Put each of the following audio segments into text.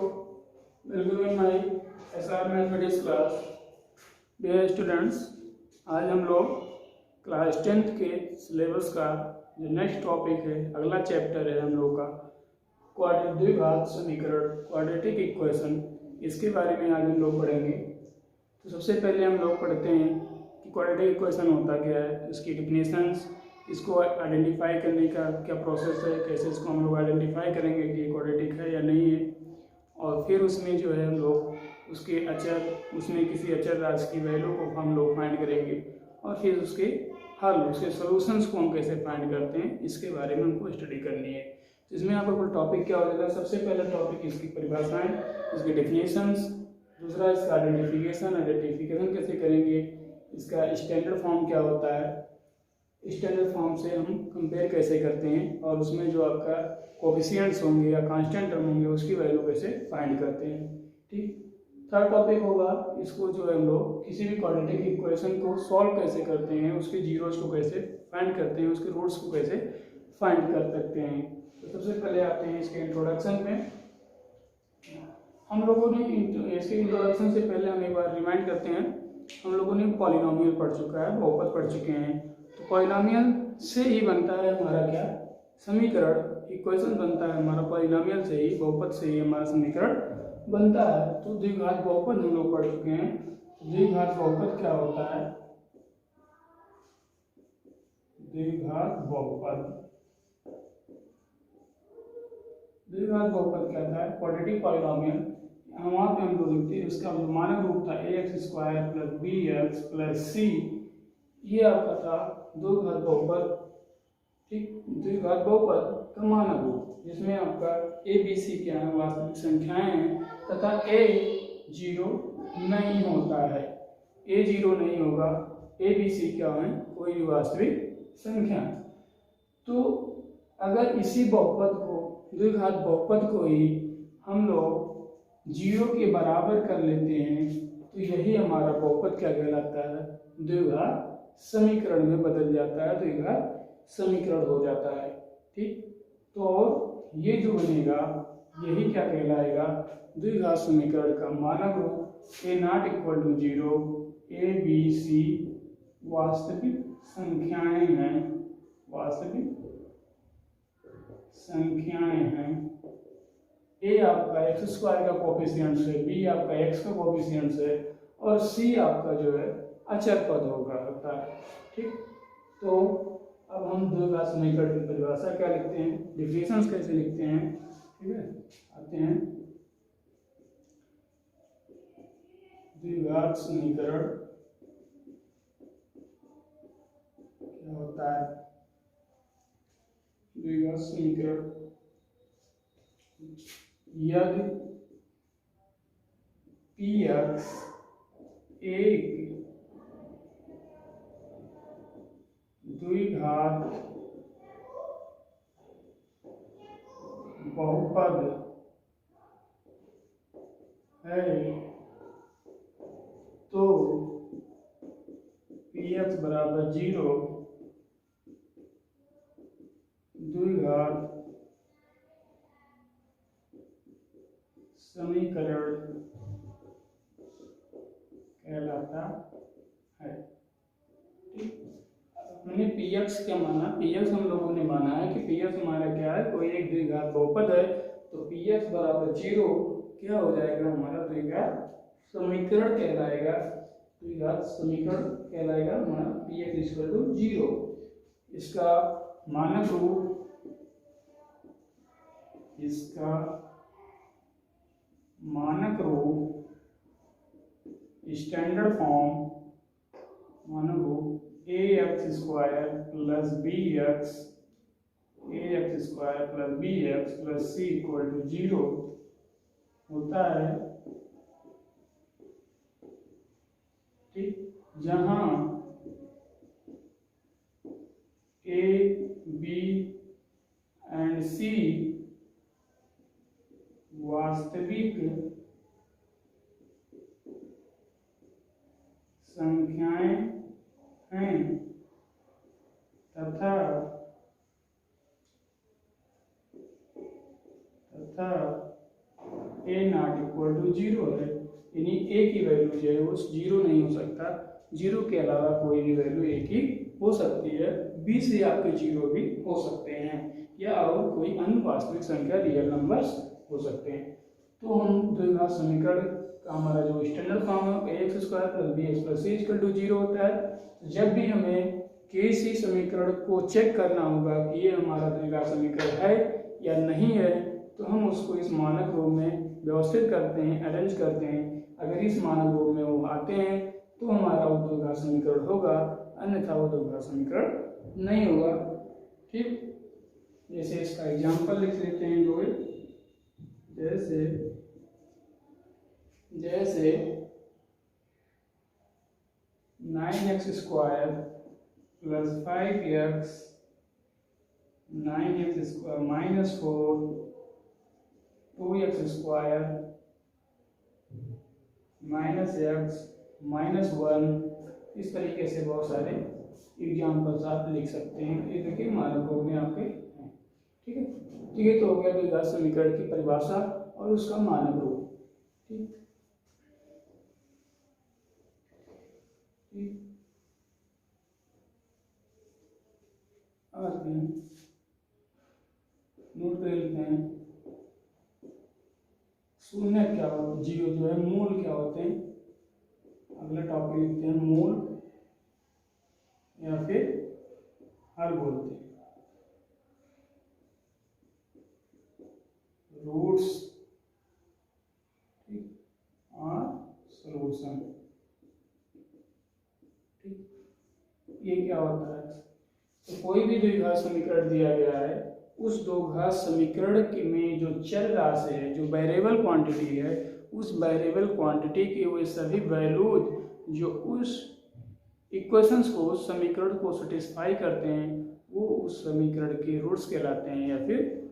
Welcome in my SR mathematics class. Dear students, आज हम लोग क्लास 10th के सिलेबस का जो नेक्स्ट टॉपिक है, अगला चैप्टर है हम लोग का द्विघात समीकरण, क्वाड्रेटिक इक्वेशन, इसके बारे में आज हम लोग पढ़ेंगे। तो सबसे पहले हम लोग पढ़ते हैं कि क्वाड्रेटिक इक्वेशन होता क्या है, इसकी डिफिनेशंस, इसको आइडेंटिफाई करने का क्या प्रोसेस है, कैसे इसको हम लोग आइडेंटिफाई करेंगे कि ये क्वाड्रेटिक है या नहीं है, और फिर उसमें जो है हम लोग उसके अचर, उसमें किसी अचर राशि की वैल्यू को हम लोग फाइंड करेंगे, और फिर उसके हल, उसके सॉल्यूशंस को हम कैसे फाइंड करते हैं, इसके बारे में हमको स्टडी करनी है। तो इसमें यहाँ पर कुल टॉपिक क्या हो जाएगा, सबसे पहला टॉपिक इसकी परिभाषाएं, इसकी डेफिनेशंस, दूसरा इसका आइडेंटिफिकेशन कैसे करेंगे, इसका स्टैंडर्ड फॉर्म क्या होता है, स्टैंडर्ड फॉर्म से हम कंपेयर कैसे करते हैं, और उसमें जो आपका कोफिशिएंट्स होंगे या कांस्टेंट टर्म होंगे उसकी वैल्यू कैसे फाइंड करते हैं। ठीक, थर्ड टॉपिक होगा, इसको जो है हम लोग किसी भी क्वाड्रेटिक इक्वेशन को सॉल्व कैसे करते हैं, उसके जीरोस को कैसे फाइंड करते हैं, उसके रूट्स को कैसे फाइंड कर सकते हैं। तो सबसे पहले आते हैं इसके इंट्रोडक्शन में। हम लोगों ने इसके इंट्रोडक्शन से पहले हम एक बार रिमाइंड करते हैं, हम लोगों ने पॉलिनोमियल पढ़ चुका है, बहुपद पढ़ चुके हैं। तो पॉलिनोमियल से ही बनता है हमारा क्या समीकरण, इक्वेशन बनता है हमारा पॉलिनोमियल से ही, बहुपद से ही हमारा समीकरण बनता है। तो द्विघात बहुपद हम लोग पढ़ चुके हैं। द्विघात बहुपद क्या होता है, द्विघात बहुपद, द्विघात बहुपद क्या था, क्वाड्रेटिक पॉलिनोमियल। वहाँ पे हम लोग लिखते हैं, उसका जो मानक रूप था ax² + bx + c, ये आपका था द्विघात बहुपद। ठीक, द्विघात बहुपद का मानक रूप, जिसमें आपका a b c क्या है, वास्तविक संख्याएं हैं, तथा a 0 नहीं होता है, a 0 नहीं होगा, a b c क्या है, कोई भी वास्तविक संख्या। तो अगर इसी बहुपद को, द्विघात बहुपद को ही हम लोग 0 के बराबर कर लेते हैं, तो यही हमारा बहुपद क्या कहलाता है, द्विघात समीकरण में बदल जाता है, द्विघात समीकरण हो जाता है। ठीक, तो ये जो बनेगा यही क्या कहलाएगा, द्विघात समीकरण का मानक रूप a0 = 0, a b c वास्तविक संख्याएं हैं, वास्तविक संख्याएं हैं। a आपका x² का कोफिशिएंट है, b आपका x का कोफिशिएंट है, और c आपका जो है अचर पद होता है। ठीक, तो अब हम द्विघात समीकरण की परिभाषा क्या लिखते हैं, डिफिनेशंस कैसे लिखते हैं। ठीक है, आते हैं द्विघात समीकरण क्या होता है। द्विघात समीकरण यदि px एक द्विघात बहुपद है, तो px = 0 द्विघात समीकरण कहलाता है। ठीक, मैंने px क्या माना, px हम लोगों ने माना है कि px हमारा क्या है, कोई एक द्विघात बहुपद है, तो px = 0 क्या हो जाएगा, हमारा द्विघात समीकरण कहलाएगा, द्विघात समीकरण कहलाएगा हमारा px = 0। इसका मानक रूप, इसका मानक रूप, स्टैंडर्ड फॉर्म, मानक रूप ax² + bx, ax² + bx + c = 0 होता है। ठीक, जहां a b and c वास्तविक संख्याएं हैं, तथा ए नॉट इक्वल टू जीरो है, यानी ए की वैल्यू जो है वो जीरो नहीं हो सकता, जीरो के अलावा कोई भी वैल्यू ए की हो सकती है, बी से आपके जीरो भी हो सकते हैं, या और कोई अन्य वास्तविक संख्या रियल नंबर्स हो सकते हैं। तो हम द्विघात समीकरण का हमारा जो स्टैंडर्ड फॉर्म है A X square plus B X plus C equal to zero होता है। जब भी हमें किसी समीकरण को चेक करना होगा कि ये हमारा द्विघात समीकरण है या नहीं है, तो हम उसको इस मानक रूप में व्यवस्थित करते हैं, अरेंज करते हैं। अगर इस मानक रूप में वो आते हैं तो हमारा वो द्विघात समीकरण होगा, अन्यथा वो द्विघात समीकरण नहीं होगा। ठीक, जैसे इसका एग्जाम्पल लिख लेते हैं दो, जैसे 9x square plus 5x 9x square minus 4 2x square minus x minus 1, इस तरीके से बहुत सारे एग्जाम्पल्स आप लिख सकते हैं। ये देखिए मानक रूप में आपके हैं। ठीक है, ठीक है, तो हो गया द्विघात समीकरण की परिभाषा और उसका मानक रूप। ठीक, आते हैं नोट कर लेते हैं। शून्य क्या होता है, जीरो जो है मूल क्या होते हैं, अगला टॉपिक लिखते हैं मूल या फिर हल बोलते हैं, रूट्स और सॉल्यूशन। ठीक, ये क्या होता है, तो कोई भी द्विघात समीकरण दिया गया है, उस द्विघात समीकरण के में जो चर राशि है, जो वेरिएबल क्वांटिटी है, उस वेरिएबल क्वांटिटी के वे सभी वैल्यूज जो उस इक्वेशंस को, उस समीकरण को सेटिस्फाई करते हैं, वो उस समीकरण के रूट्स कहलाते हैं या फिर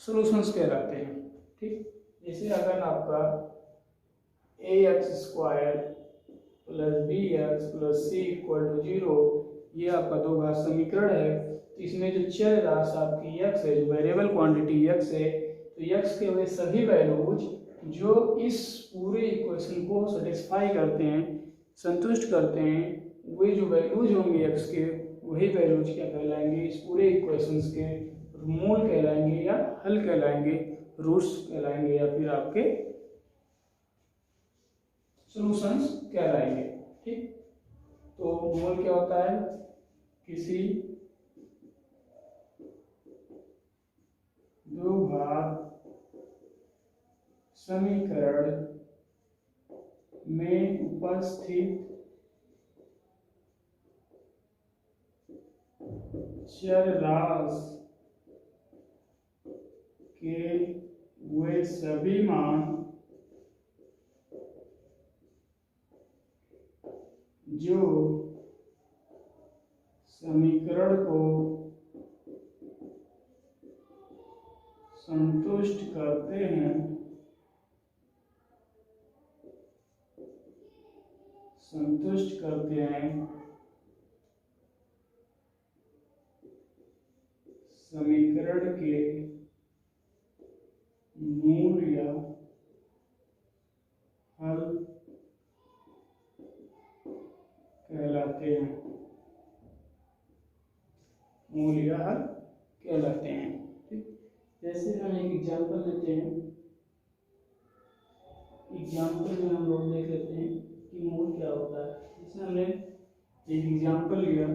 सॉल्यूशंस कहलाते हैं। ठीक, जैसे अगर आपका A X square plus B X plus C equal to zero, ये आपका द्विघात समीकरण है, तो इसमें जो चर राशि आपकी x है, जो वेरिएबल क्वांटिटी x है, तो x के वे सभी वैल्यूज जो इस पूरे इक्वेशन को सेटिस्फाई करते हैं, संतुष्ट करते हैं, वे जो वैल्यूज होंगे x के, वही वैल्यूज क्या कहलाएंगे, इस पूरे इक्वेशंस के मूल कहलाएंगे या हल कहलाएंगे, रूट्स कहलाएंगे या फिर आपके सॉल्यूशंस कहलाएंगे। ठीक, तो मूल क्या होता है, किसी द्विघात समीकरण में उपस्थित चर राशि के वे सभी मान जो समीकरण को संतुष्ट करते हैं, समीकरण के मूल या हल कहलाते हैं, मूल या हल कहलाते हैं। ठीक, जैसे हम एक एग्जाम्पल लेते हैं, एग्जाम्पल में हम लोग देख लेते हैं कि मूल क्या होता है। जैसे हमने एक एग्जाम्पल लिया,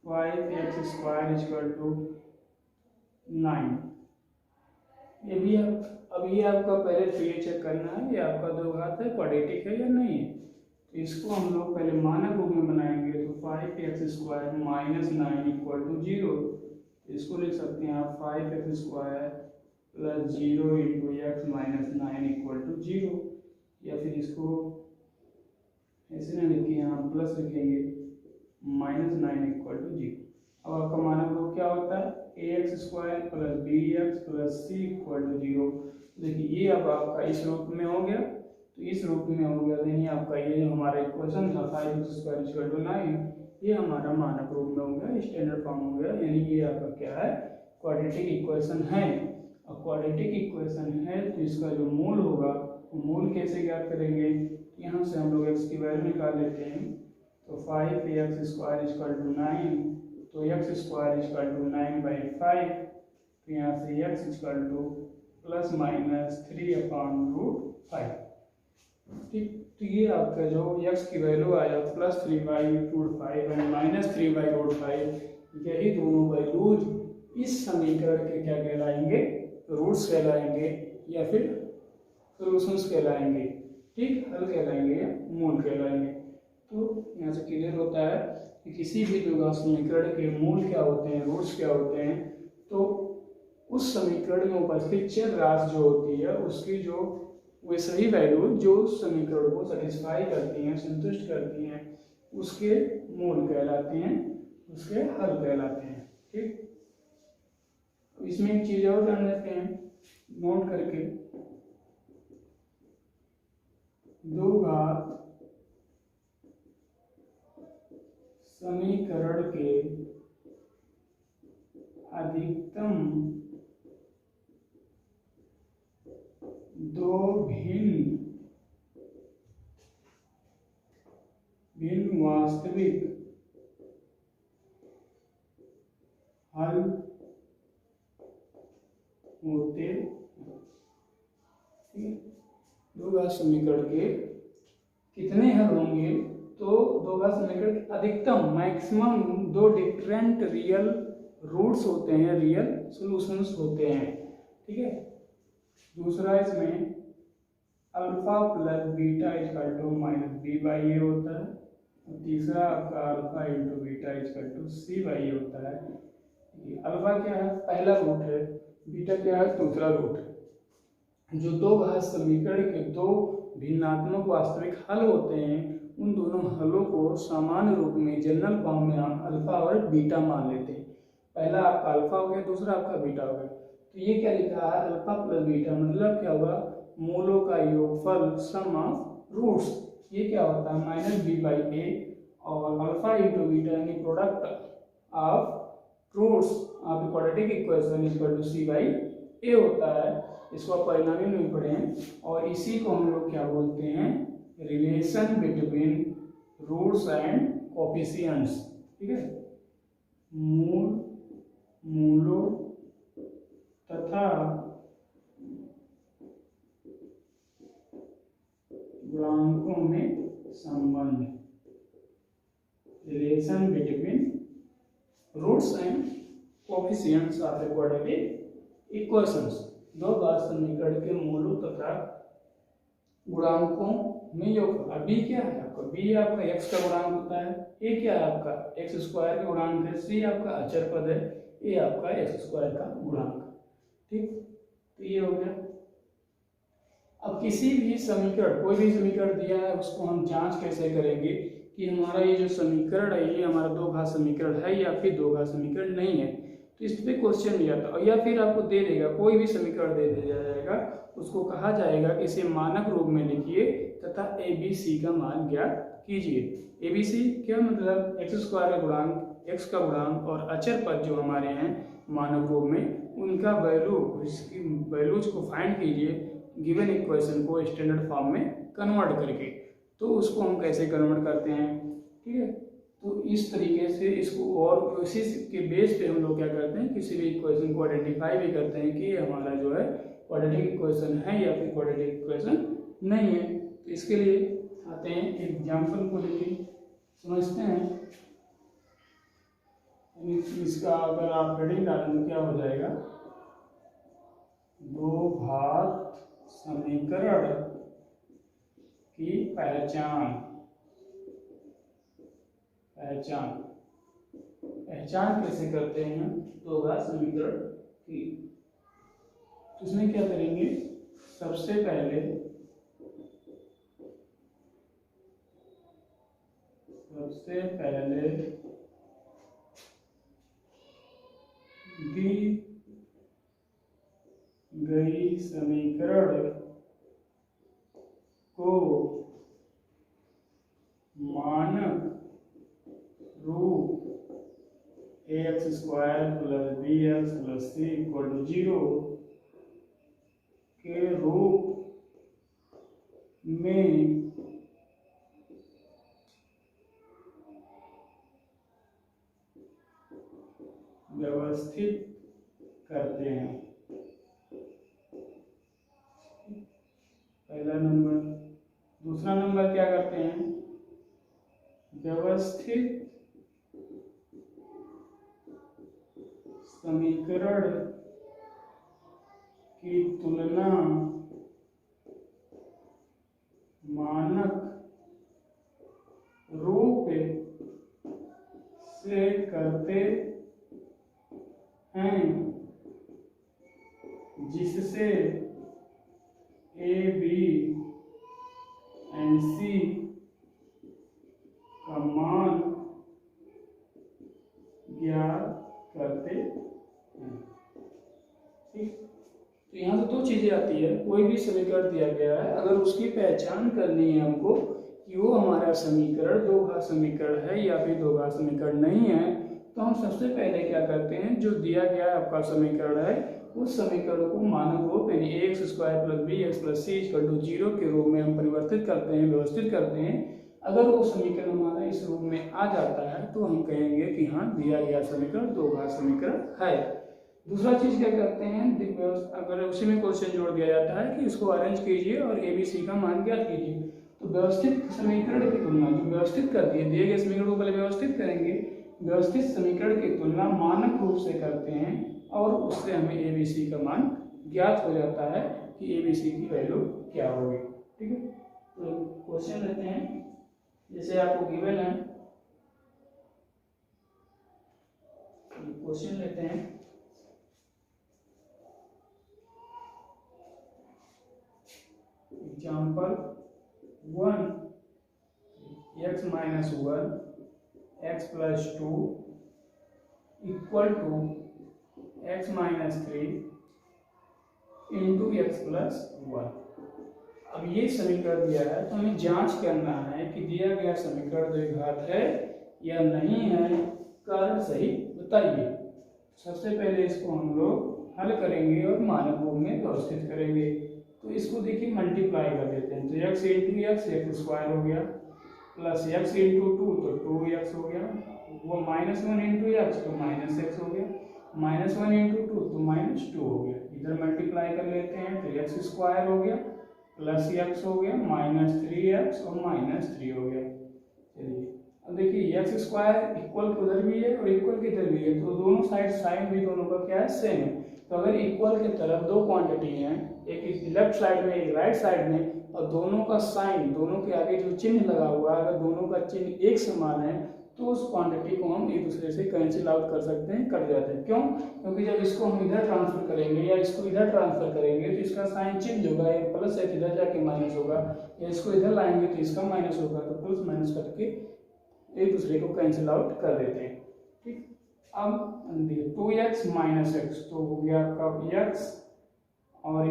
five X square equal to 9। ये भी अब ये आपका पहले तो ये चेक करना है ये आपका द्विघात है, क्वाड्रेटिक है या नहीं है। तो इसको हम लोग पहले मानक रूप में बनाएंगे, तो 5x square minus 9 equal to 0। इसको लिख सकते हैं आप 5x square plus 0 into X minus 9 equal to 0, या फिर इसको ऐसे ना लिखिए, हम प्लस लिखेंगे माइनस 9 इक्वल टू 0। अब आपका मानक रूप क्या होता है, A X square plus B X plus C equal to 0। देखिए ये अब आपका इस रूप में हो गया, तो इस रूप में हो गया, यानी आपका ये हमारा इक्वेशन था 5x स्क्वायर इक्वल टू 9, ये हमारा मानक रूप में हो गया, स्टैंडर्ड फॉर्म हो गया, यानी ये आपका क्या है, क्वाड्रेटिक इक्वेशन है। और क्वाड्रेटिक इक्वेशन है तो इसका जो मूल होगा वो मूल कैसे ज्ञात करेंगे, यहाँ से हम लोग x की वैल्यू निकाल लेते हैं। तो 5x स्क्वायर इक्वल टू 9, तो x स्क्वायर इक्वल टू 9/5, तो यहाँ से x इक्वल टू ±3/√5। ठीक, तो ये आपका जो x की वैल्यू आया +3/√5 एंड -3/√5, यही दोनों वैल्यूज इस समीकरण के क्या कहलाएंगे, रूट्स कहलाएंगे या फिर सॉल्यूशंस कहलाएंगे। ठीक, हल कहलाएंगे या मूल कहलाएंगे। तो यहाँ से क्लियर होता है कि किसी भी द्विघात समीकरण के मूल क्या होते हैं, रूट्स क्या होते हैं, तो उस समीकरण में उपस्थित चर राशि जो होती है उसकी जो वे सही वैल्यू जो समीकरण को सेटिस्फाई करती हैं, संतुष्ट करती हैं, उसके मूल कहलाते हैं, उसके हल कहलाते हैं। ठीक, इसमें एक चीज और ध्यान रखते हैं, नोट करके, द्विघात समीकरण के अधिकतम दो भिन्न वास्तविक हल होते हैं। द्विघात समीकरण के कितने हल होंगे, तो द्विघात समीकरण के अधिकतम मैक्सिमम दो डिफरेंट रियल रूट्स होते हैं, रियल सॉल्यूशंस होते हैं। ठीक है, दूसरा इसमें alpha plus beta equal to -b/a होता है, और तीसरा आपका alpha into beta equal to c/a होता है। अल्फा क्या है, पहला रूट है, बीटा क्या है, दूसरा रूट है। जो दो घात समीकरण के दो भिन्नात्मक वास्तविक हल होते हैं, उन दोनों हलों को सामान्य रूप में जनरल फॉर्म में हम अल्फा और बीटा मान लेते हैं। पहला आपका अल्फा हो गया, दूसरा आपका बीटा हो गया। तो ये क्या लिखा है, अल्फा प्लस बीटा, मतलब क्या होगा, मूलों का योगफल, सम ऑफ रूट्स। ये क्या होता है, -b/a, और अल्फा इंटू बीटा यानी product of roots of quadratic equation equal to c/a होता है। इसको आप परिणामी में पढ़े हैं, और इसी को हम लोग क्या बोलते हैं, relation between roots and coefficients. ठीक है, मूलों तथा गुणांकों में संबंध, relation between roots and coefficients of quadratic equations. दो घात समीकरण के मूलों तथा गुणांकों में योग। बी क्या है आपका, बी आपका x का गुणांक होता है, ए क्या है आपका x स्क्वायर का गुणांक है, सी आपका अचर पद है, ए आपका x स्क्वायर का गुणांक। ठीक, तो ये हो गया। अब किसी भी समीकरण, कोई भी समीकरण दिया है, उसको हम जांच कैसे करेंगे कि हमारा ये जो समीकरण है ये हमारा दो घात समीकरण है या फिर दो घात समीकरण नहीं है। तो इस पे क्वेश्चन दिया था, या फिर आपको दे देगा, कोई भी समीकरण दे दिया जाएगा, उसको कहा जाएगा कि इसे मानक रूप में लिखिए तथा ABC का मान ज्ञात कीजिए। ABC क्या मतलब, x स्क्वायर का गुणांक, x का गुणांक और अचर पद जो हमारे हैं मानक रूप में, उनका वैल्यू, इसकी वैल्यूज को फाइंड कीजिए गिवन इक्वेशन को स्टैंडर्ड फॉर्म में कन्वर्ट करके। तो उसको हम कैसे कन्वर्ट करते हैं, ठीक है, तो इस तरीके से इसको, और इसी के बेस पे हम लोग क्या करते हैं, किसी भी इक्वेशन को आइडेंटिफाई भी करते हैं कि हमारा जो है क्वाड्रेटिक इक्वेशन है या फिर क्वाड्रेटिक इक्वेशन नहीं है। तो इसके लिए आते हैं एग्जाम्पल को लेके समझते हैं। इसका अगर आप हेडिंग डालें तो क्या हो जाएगा, दो घात समीकरण की पहचान कैसे करते हैं दो घात समीकरण की। तो इसमें क्या करेंगे, सबसे पहले दी गई समीकरण को मानक रूप ax square plus B X plus C equal to 0 के रूप में व्यवस्थित करते हैं। पहला नंबर। दूसरा नंबर क्या करते हैं, व्यवस्थित समीकरण की तुलना मानक रूप से करते हैं, जिससे ए बी एंड सी का मान ज्ञात करते हैं। ठीक, तो यहाँ से दो चीजें आती है। कोई भी समीकरण दिया गया है, अगर उसकी पहचान करनी है हमको कि वो हमारा समीकरण दो घात समीकरण है या फिर दो घात समीकरण नहीं है, तो हम सबसे पहले क्या करते हैं, जो दिया गया आपका समीकरण है उस समीकरण को मानक रूप यानी ax square plus B X plus C equal to 0 के रूप में हम परिवर्तित करते हैं, व्यवस्थित करते हैं। अगर वो समीकरण हमारा इस रूप में आ जाता है तो हम कहेंगे कि हाँ दिया गया समीकरण दो घात समीकरण है। दूसरा चीज क्या करते हैं, अगर उसी में क्वेश्चन जोड़ दिया जाता है कि इसको अरेंज कीजिए और ए बी सी का मान ज्ञात कीजिए, तो व्यवस्थित समीकरण की तुलना जो व्यवस्थित कर दिए गए समीकरण को पहले व्यवस्थित करेंगे, व्यवस्थित समीकरण की तुलना मानक रूप से करते हैं और उससे हमें ए बी सी का मान ज्ञात हो जाता है कि ए बी सी की वैल्यू क्या होगी। ठीक है, तो क्वेश्चन लेते हैं। जैसे आपको गिवन है, क्वेश्चन लेते हैं। Example 1 x minus 1 x plus 2 equal to x minus 3 into X plus 1। अब ये समीकरण दिया है तो हमें जांच करना है कि दिया गया समीकरण द्विघात है या नहीं है, कारण सही बताइए। सबसे पहले इसको हम लोग हल करेंगे और मानक रूप में व्यवस्थित करेंगे। तो इसको देखिए मल्टीप्लाई कर देते हैं, तो x इंटू एक्स स्क्वायर हो गया प्लस x इंटू 2 तो 2x हो गया, वो -1 इंटू एक्स तो -x हो गया, -1 इंटू 2 तो -2 हो गया। इधर मल्टीप्लाई कर लेते हैं तो x स्क्वायर हो गया प्लस x हो गया -3x और -3 हो गया। चलिए अब देखिए एक्स स्क्वायर इक्वल के उधर भी है और इक्वल के इधर भी है, तो दोनों साइड साइन भी दोनों का क्या है सेम है। तो अगर इक्वल के तरफ दो क्वांटिटी हैं, एक लेफ्ट साइड में एक राइट साइड में, और दोनों का साइन दोनों के आगे जो चिन्ह लगा हुआ है अगर दोनों का चिन्ह एक समान है तो उस क्वांटिटी को हम एक दूसरे से कैंसिल आउट कर सकते हैं, कट जाते हैं। क्यों? क्योंकि जब इसको हम इधर ट्रांसफर करेंगे या इसको इधर ट्रांसफर करेंगे तो इसका साइन चेंज होगा, ये प्लस है इधर जाके माइनस होगा, या इसको इधर लाएंगे तो इसका माइनस होगा, तो प्लस माइनस करके एक दूसरे को कैंसिल आउट कर देते हैं। ठीक, अब 2x माइनस एक्स तो हो गया आपका x और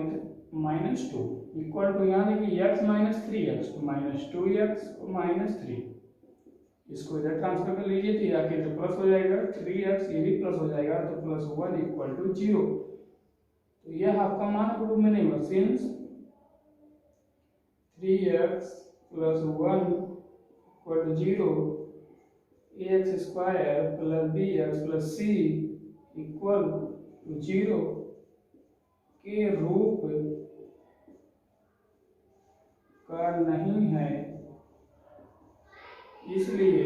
-2 इक्वल टू यहाँ देखिए x माइनस 3x तो -2x और -3, इसको इधर ट्रांसफर कर लीजिए तो यहाँ के प्लस हो जाएगा 3x, ये भी प्लस हो जाएगा तो +1 इक्वल टू 0। तो यह आपका मानक रूप में नहीं हुआ, since 3x + 1 equal to 0, ax square plus bx plus c equal to 0 के रूप का नहीं है, इसलिए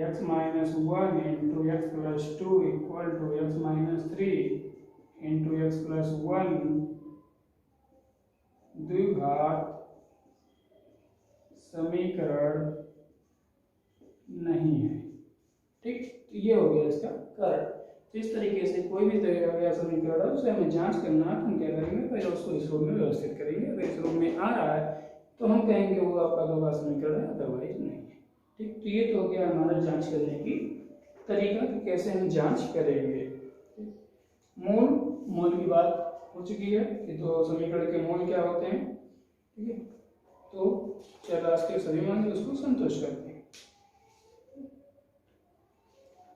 x minus 1 into X plus 2 equal to x minus 3 into X plus 1 द्विघात समीकरण नहीं है। ठीक, तो ये हो गया इसका कारण। तो इस तरीके से कोई भी दिया गया समीकरण है उसे हमें जांच करना है, हम क्या करेंगे पहले उसको इस रूप में व्यवस्थित करेंगे, अगर इस रूप में आ रहा है तो हम कहेंगे वो आपका दो घात समीकरण है, अदरवाइज नहीं है। ठीक, तो ये तो हो गया हमारा जांच करने की तरीका कि कैसे हम जांच करेंगे। मूल की बात हो चुकी है कि तो समीकरण के मूल क्या होते हैं। ठीक है, तो चल आज के सभी मान उसको संतुष्ट करते हैं।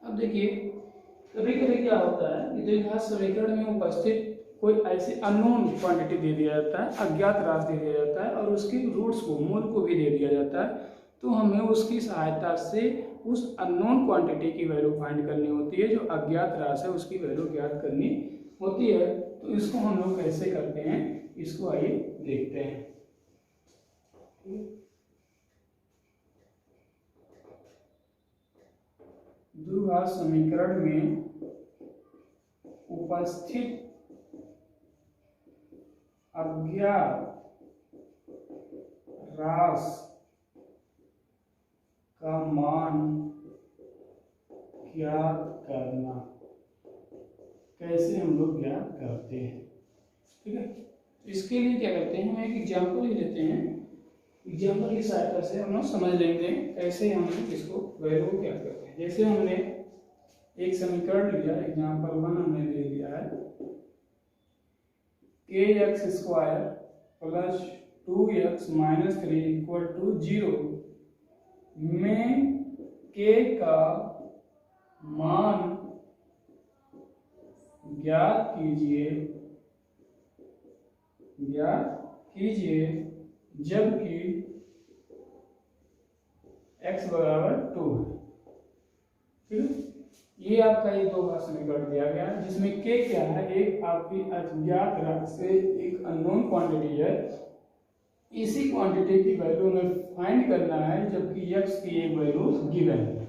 अब देखिए कभी कभी क्या होता है कि द्विघात समीकरण में उपस्थित कोई ऐसी अननोन क्वांटिटी दे दिया जाता है, अज्ञात राशि दे दिया जाता है और उसके रूट्स को, मूल को भी दे दिया जाता है, तो हमें उसकी सहायता से उस अननोन क्वांटिटी की वैल्यू फाइंड करनी होती है, जो अज्ञात राशि है उसकी वैल्यू ज्ञात करनी होती है। तो इसको हम लोग कैसे करते हैं, इसको आइए देखते हैं। द्विघात समीकरण में उपस्थित अज्ञात राशि का मान ज्ञात करना, कैसे हम लोग ज्ञात करते हैं। ठीक है, इसके लिए क्या करते हैं, हम एक एग्जाम्पल ही लेते हैं, एग्जाम्पल की सहायता से हम लोग समझ लेंगे कैसे हम इसको वैल्यू ज्ञात करते हैं। जैसे हमने एक समीकरण लिया, एग्जाम्पल 1 हमने ले लिया है, kx² plus 2x minus 3 equal to 0 में k का मान ज्ञात कीजिए जबकि x बराबर 2 है। ठीक है, ये आपका ये दो बार समीकरण दिया गया है, जिसमें k क्या है, एक आपकी अज्ञात राशि से एक अननोन क्वांटिटी है, इसी क्वांटिटी की वैल्यू हमें फाइंड करना है जबकि x की एक वैल्यू गिवन है।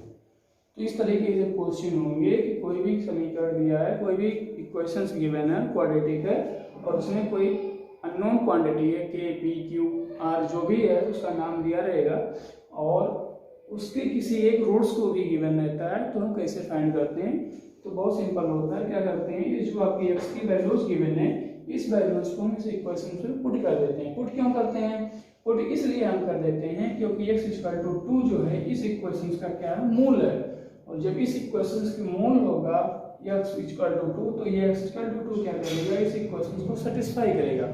तो इस तरीके से क्वेश्चन होंगे कि कोई भी समीकरण दिया है, कोई भी इक्वेशंस गिवन है क्वाड्रेटिक है, और उसमें कोई अननोन क्वांटिटी है k, p, q, r जो भी है उसका नाम दिया रहेगा, और उसके किसी एक रूट्स को भी गिवन रहता है, तो हम कैसे फाइंड करते हैं। तो बहुत सिंपल होता है, क्या करते हैं, ये जो आपकी x की वैल्यूज गिवन है, इस वैल्यूज को हम इस इक्वेशन में पुट कर देते हैं। पुट क्यों करते हैं, पुट इसलिए हम कर देते हैं क्योंकि x = 2 जो है इस इक्वेशन का क्या है, मूल है, और जब इस इक्वेशन की मूल होगा x = 2, तो ये x = 2 क्या करेगा, इस इक्वेशन को सेटिस्फाई करेगा,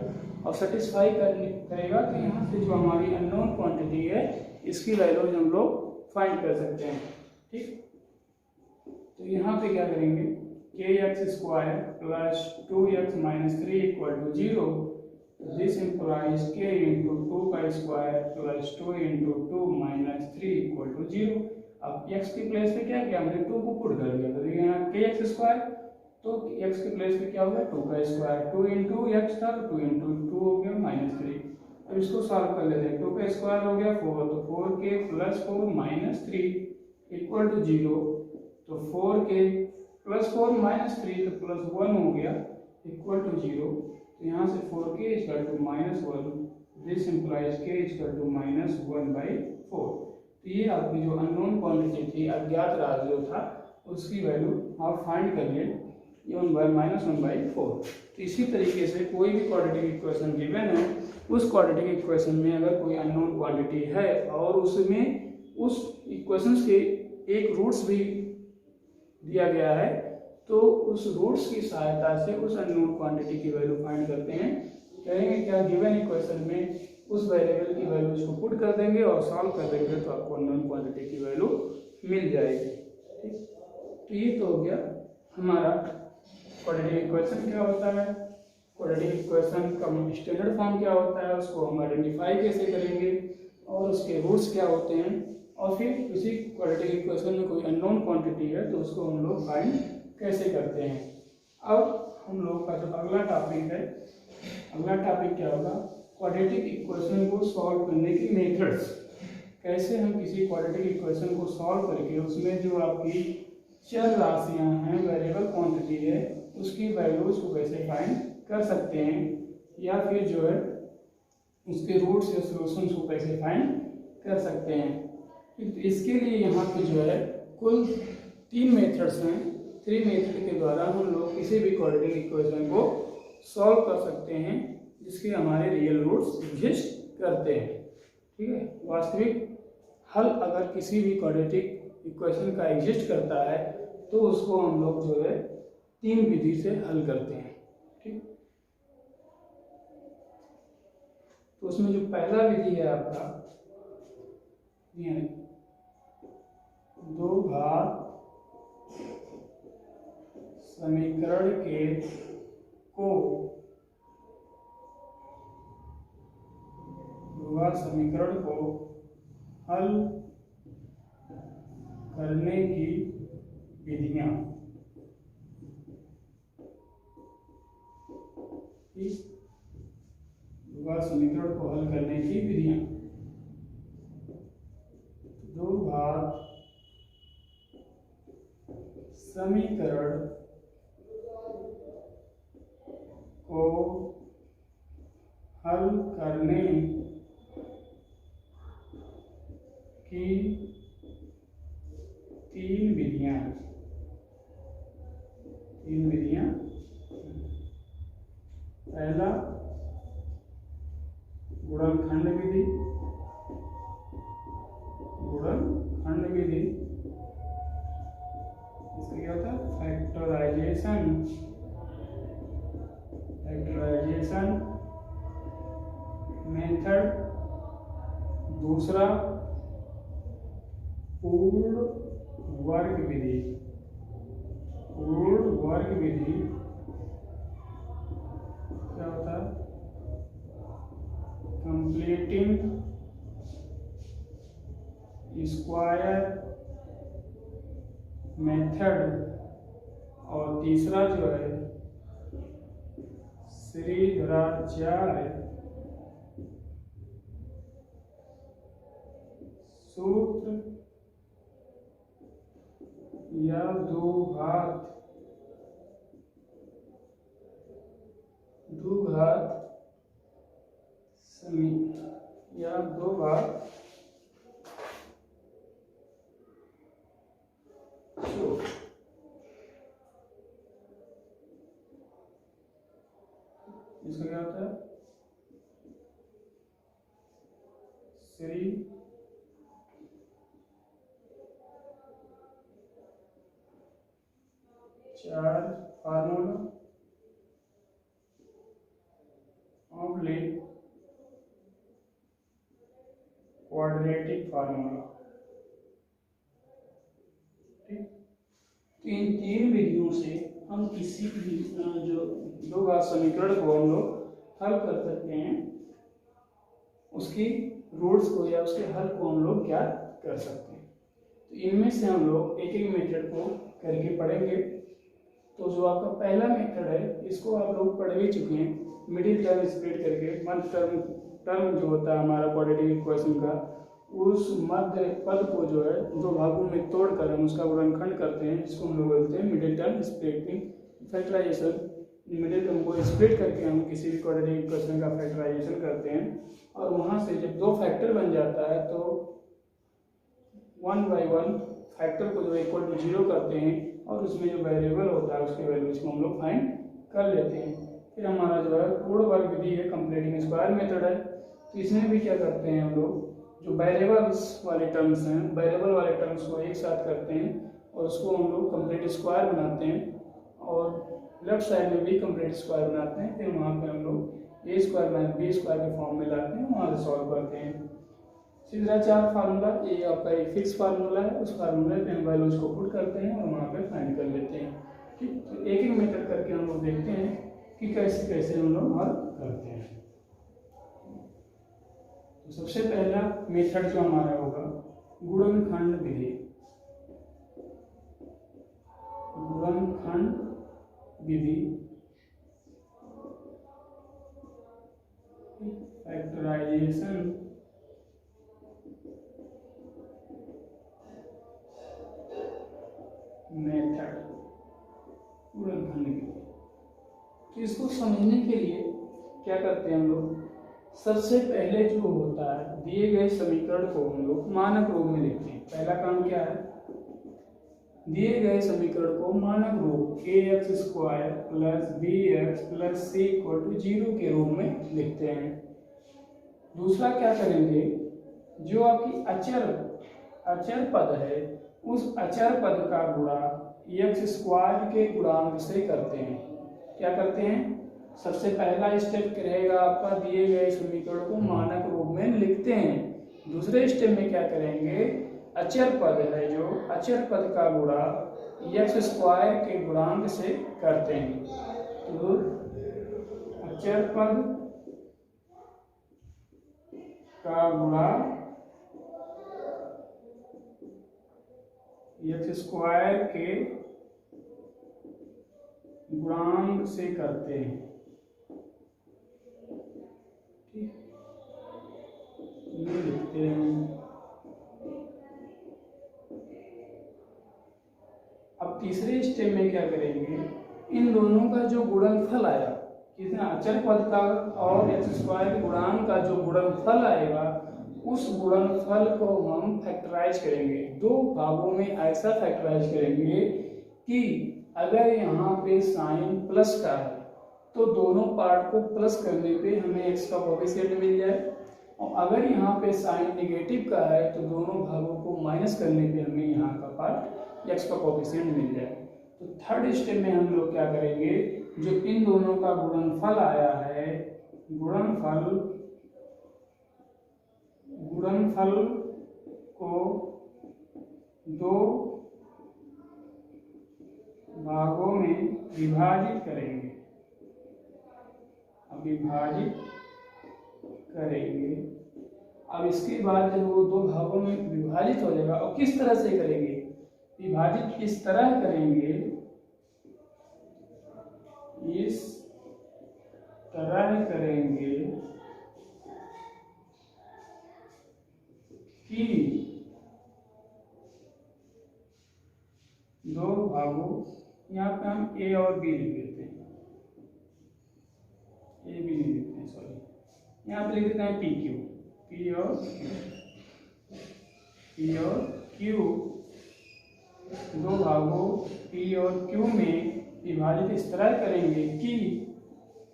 और सेटिस्फाई करेगा तो यहाँ से जो हमारी अननोन क्वांटिटी है इसकी वैल्यूज हम लोग फाइंड कर सकते हैं। ठीक, तो यहाँ पे क्या करेंगे, kx² plus 2x minus 3 equal to 0, this implies k into 2² plus 2 into 2 minus 3 equal to 0। अब x की प्लेस पे क्या किया, हमने 2 को पुट कर दिया, तो यहाँ kx², तो x की प्लेस पे क्या हो गया, 2² 2 इंटू x था, 2 इंटू 2 हो गया माइनस 3। अब इसको सॉल्व कर लेते हैं, 2² हो गया 4, तो 4k plus 4 minus 3 equal to 0, तो 4k प्लस 4 माइनस 3 तो प्लस 1 हो गया इक्वल टू 0। तो यहाँ से 4k = -1, दिस इम्प्लाइज k = -1/4। तो ये आपकी जो अननोन क्वांटिटी थी, अज्ञात राशि जो था, उसकी वैल्यू आप फाइंड करिए, ये -1/4। तो इसी तरीके से कोई भी क्वाड्रेटिक इक्वेशन गिवन है, उस क्वाड्रेटिक इक्वेशन में अगर कोई अननोन क्वांटिटी है और उसमें उस इक्वेशन के एक रूट्स भी दिया गया है, तो उस रूट्स की सहायता से उस अननोन क्वांटिटी की वैल्यू फाइंड करते हैं। कहेंगे क्या, गिवन इक्वेशन में उस वेरिएबल की वैल्यूज को पुट कर देंगे और सॉल्व कर देंगे, तो आपको अननोन क्वांटिटी की वैल्यू मिल जाएगी। ठीक, तो ये तो हो गया हमारा क्वाड्रेटिक इक्वेशन क्या होता है, क्वाड्रेटिक इक्वेशन का स्टैंडर्ड फॉर्म क्या होता है, उसको हम आइडेंटिफाई कैसे करेंगे, और उसके रूट्स क्या होते हैं, और फिर किसी क्वाड्रेटिक इक्वेशन में कोई अननोन क्वांटिटी है तो उसको हम लोग फाइंड कैसे करते हैं। अब हम लोग का जो अगला टॉपिक है, अगला टॉपिक क्या होगा, क्वाड्रेटिक इक्वेशन को सॉल्व करने की मेथड्स, कैसे हम किसी क्वाड्रेटिक इक्वेशन को सॉल्व करके उसमें जो आपकी चर राशियां हैं, वेरिएबल क्वांटिटी है, उसकी वैल्यूज को कैसे फाइंड कर सकते हैं, या फिर जो है उसके रूट्स या सॉल्यूशंस को कैसे फाइंड कर सकते हैं। तो इसके लिए यहाँ पे जो है कुल 3 मेथड्स हैं। 3 मेथड के द्वारा हम लोग किसी भी क्वाड्रेटिक इक्वेशन को सॉल्व कर सकते हैं जिसके हमारे रियल रूट्स एग्जिस्ट करते हैं। ठीक है, वास्तविक हल अगर किसी भी क्वाड्रेटिक इक्वेशन का एग्जिस्ट करता है तो उसको हम लोग जो है 3 विधि से हल करते हैं। ठीक, तो उसमें जो पहला विधि है आपका, ये 2 घात समीकरण को द्विघात समीकरण को हल करने की विधियां। द्विघात समीकरण को हल करने की विधियां। द्विघात समीकरण को हल करने की तीन विधियां। पहला गुणनखंड विधि। इसका क्या होता है? Factorization method. दूसरा पूर्ण वर्ग विधि। क्या होता है? Completing square method. और तीसरा जो है श्रीधराचार्य सूत्र या द्विघात इसका क्या होता है? श्री चार फार्मूला ऑब्लिक क्वाड्रेटिक फार्मूला। ठीक, तो इन तीन विधियों से हम किसी भी जो द्विघात समीकरण को हम लोग हल कर सकते हैं, उसकी रूट्स को या उसके हल को हम लोग ज्ञात कर सकते हैं। तो इनमें से हम लोग एक एक मेथड को करके पढ़ेंगे। तो जो आपका पहला मेथड है, इसको आप लोग पढ़ भी चुके हैं। मिडिल टर्म स्प्लिट करके मध्य टर्म जो होता है हमारा क्वाड्रेटिक इक्वेशन का, उस मध्य पद को जो है दो भागों में तोड़कर हम उसका गुणनखंड करते हैं, जिसको हम लोग बोलते हैं middle term splitting factorization. Middle term को स्प्लिट करके हम किसी भी क्वाड्रेटिक इक्वेशन का फैक्टराइजेशन करते हैं, और वहाँ से जब दो फैक्टर बन जाता है तो 1 by 1 फैक्टर को जो इक्वल टू 0 करते हैं, और उसमें जो वेरिएबल होता है उसके वैल्यूज को हम लोग फाइंड कर लेते हैं। फिर हमारा जो है पूर्ण वर्ग विधि है, कंप्लीटिंग स्क्वायर मेथड है। तो इसमें भी क्या करते हैं हम लोग, जो वेरिएबल्स वाले टर्म्स हैं, वेरिएबल वाले टर्म्स को एक साथ करते हैं और उसको हम लोग कंप्लीट स्क्वायर बनाते हैं, और लेफ्ट साइड में भी कंप्लीट स्क्वायर बनाते हैं। फिर वहाँ पे हम लोग ए स्क्वायर माइनस बी स्क्वायर के फॉर्म में लाते हैं, वहाँ से सॉल्व करते हैं। श्रीधराचार्य फार्मूला, ये आपका एक फिक्स फार्मूला है, उस फार्मूले पे हम वैल्यूज को पुट करते हैं और वहाँ पे फाइंड कर लेते हैं। ठीक, तो एक एक मेथड करके हम लोग देखते हैं कि कैसे कैसे हम लोग हल करते हैं। तो सबसे पहला मेथड जो हमारा होगा गुणनखंड विधि। फैक्टराइजेशन मेथड, गुणनखंड विधि। तो इसको समझने के लिए क्या करते हैं हम लोग, सबसे पहले जो होता है दिए गए समीकरण को हम लोग मानक रूप में लिखते हैं। पहला काम क्या है, दिए गए समीकरण को मानक रूप ax square plus bx plus c equal to 0 के रूप में लिखते हैं। दूसरा क्या करेंगे, जो आपकी अचर पद है, उस अचर पद का गुणा x स्क्वायर के गुणांक से करते हैं। क्या करते हैं, सबसे पहला स्टेप रहेगा आपका, दिए गए समीकरण को मानक रूप में लिखते हैं। दूसरे स्टेप में क्या करेंगे, अचर पद है, जो अचर पद का गुणा एक्स स्क्वायर के गुणांक से करते हैं। तो अचर पद का गुणा एक्स स्क्वायर के गुणांक से करते हैं। ठीक, ये लिखते हैं। अब तीसरे स्टेप में क्या करेंगे, इन दोनों का जो गुणनफल आया, कितना अचर पद का और एक्स स्क्वायर के गुणांक का जो गुणनफल आएगा, उस गुणनफल को हम फैक्टराइज करेंगे। दो भागों में ऐसा फैक्टराइज करेंगे कि अगर यहाँ पे साइन प्लस का है तो दोनों पार्ट को प्लस करने पे हमें एक्स का कोएफिशिएंट मिल जाए, और अगर यहाँ पे साइन नेगेटिव का है तो दोनों भागों को माइनस करने पे हमें यहाँ का पार्ट एक्स का कोएफिशिएंट मिल जाए। तो थर्ड स्टेप में हम लोग क्या करेंगे, जो इन दोनों का गुणनफल आया है, गुणनफल को दो भागों में विभाजित करेंगे। अब इसके बाद जब वो दो भागों में विभाजित हो जाएगा, और किस तरह से करेंगे, विभाजित इस तरह करेंगे, कि दो भागों, यहाँ पे हम ए और बी लिख देते हैं, ए बी नहीं लिखते हैं, सॉरी, यहाँ पे लिख देते हैं पी और क्यू, दो भागों पी और क्यू में विभाजित इस तरह करेंगे कि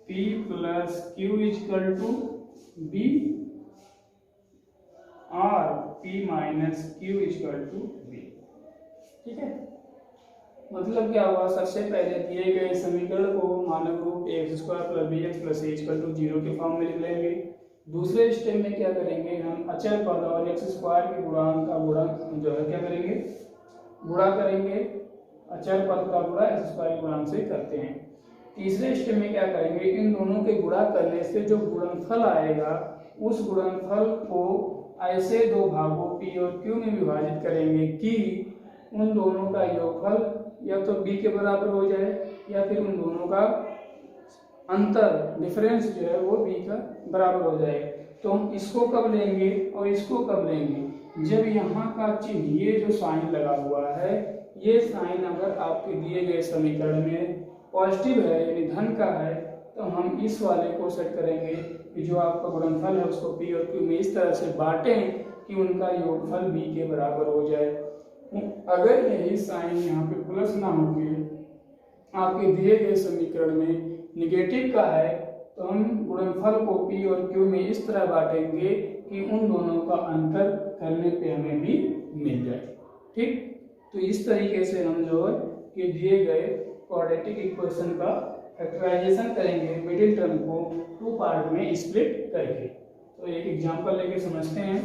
P plus Q equal to B और P minus Q equal to B. ठीक है, मतलब क्या हुआ, सबसे पहले दिए गए समीकरण को मानक रूप X square plus B X plus A equal to 0 के फॉर्म में लिख लेंगे। दूसरे स्टेप में क्या करेंगे, हम अचर पद और एक्स स्क्वायर के गुणांक का गुणा जो है क्या करेंगे, गुणा करेंगे। अचर पद का गुणा एक्स स्क्वायर के गुणांक से करते हैं। तीसरे स्टेप में क्या करेंगे, इन दोनों के गुणा करने से जो गुणनफल आएगा, उस गुणनफल को ऐसे दो भागों P और Q में विभाजित करेंगे कि उन दोनों का योगफल या तो B के बराबर हो जाए, या फिर उन दोनों का अंतर डिफरेंस जो है वो B का बराबर हो जाए। तो हम इसको कब लेंगे और इसको कब लेंगे, जब यहाँ का चिन्ह, ये जो साइन लगा हुआ है, ये साइन अगर आपके दिए गए समीकरण में पॉजिटिव है यानी धन का है, तो हम इस वाले को सेट करेंगे कि जो आपका गुणनफल है उसको P और Q में इस तरह से बांटें कि उनका योगफल B के बराबर हो जाए। अगर यही साइन यहाँ पे प्लस ना होके आपके दिए गए समीकरण में निगेटिव का है, तो हम गुणनफल को P और Q में इस तरह बांटेंगे कि उन दोनों का अंतर करने पे हमें भी मिल जाए। ठीक, तो इस तरीके से हम जो है कि दिए गए क्वाड्रेटिक इक्वेशन का फैक्टराइजेशन करेंगे, मिडिल टर्म को 2 पार्ट में स्प्लिट करके। तो एक एग्जांपल लेके समझते हैं।